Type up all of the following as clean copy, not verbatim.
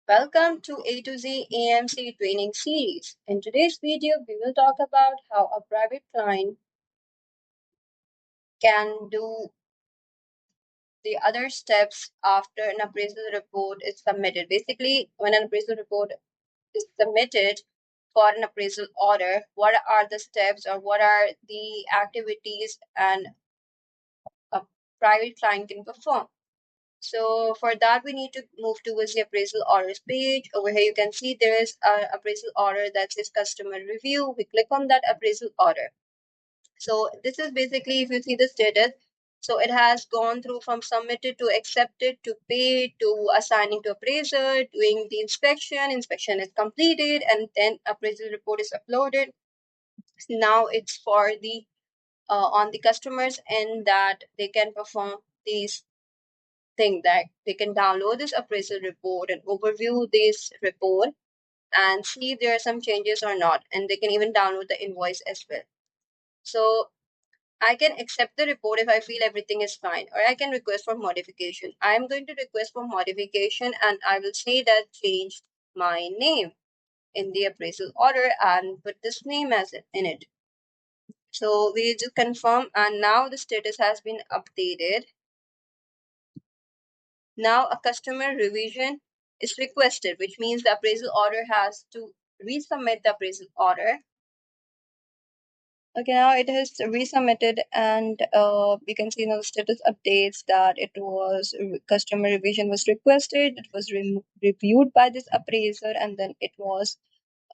Welcome to A2Z AMC Training Series. In today's video, we will talk about how a private client can do the other steps after an appraisal report is submitted. Basically, when an appraisal report is submitted for an appraisal order, what are the steps or what are the activities and a private client can perform. So for that, we need to move towards the appraisal orders page. Over here, you can see there is an appraisal order that says customer review. We click on that appraisal order. So this is basically, if you see the status, so it has gone through from submitted to accepted to paid to assigning to appraiser, doing the inspection. Inspection is completed, and then appraisal report is uploaded. Now it's for the on the customers end that they can perform these thing that they can download this appraisal report and overview this report and see if there are some changes or not, and they can even download the invoice as well. So I can accept the report if I feel everything is fine, or I can request for modification. I'm going to request for modification, and I will say that change my name in the appraisal order and put this name as in it. So we just confirm, and now the status has been updated. Now a customer revision is requested, which means the appraisal order has to resubmit the appraisal order. Okay, now it has resubmitted, and we can see now the status updates that it was customer revision was requested. It was reviewed by this appraiser, and then it was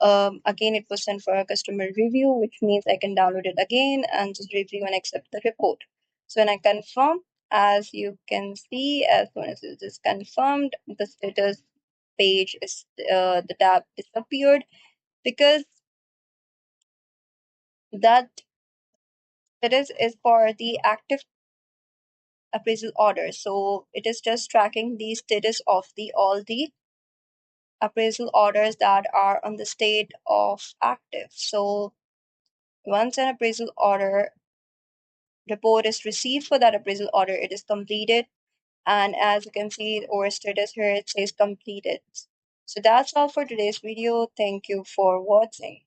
again it was sent for a customer review, which means I can download it again and just review and accept the report. So when I confirm, as you can see, as soon as it is confirmed, the status page is the tab disappeared because that status is for the active appraisal order. So it is just tracking the status of the all the appraisal orders that are on the state of active. So once an appraisal order report is received for that appraisal order, it is completed. And as you can see, our status here, it says completed. So that's all for today's video. Thank you for watching.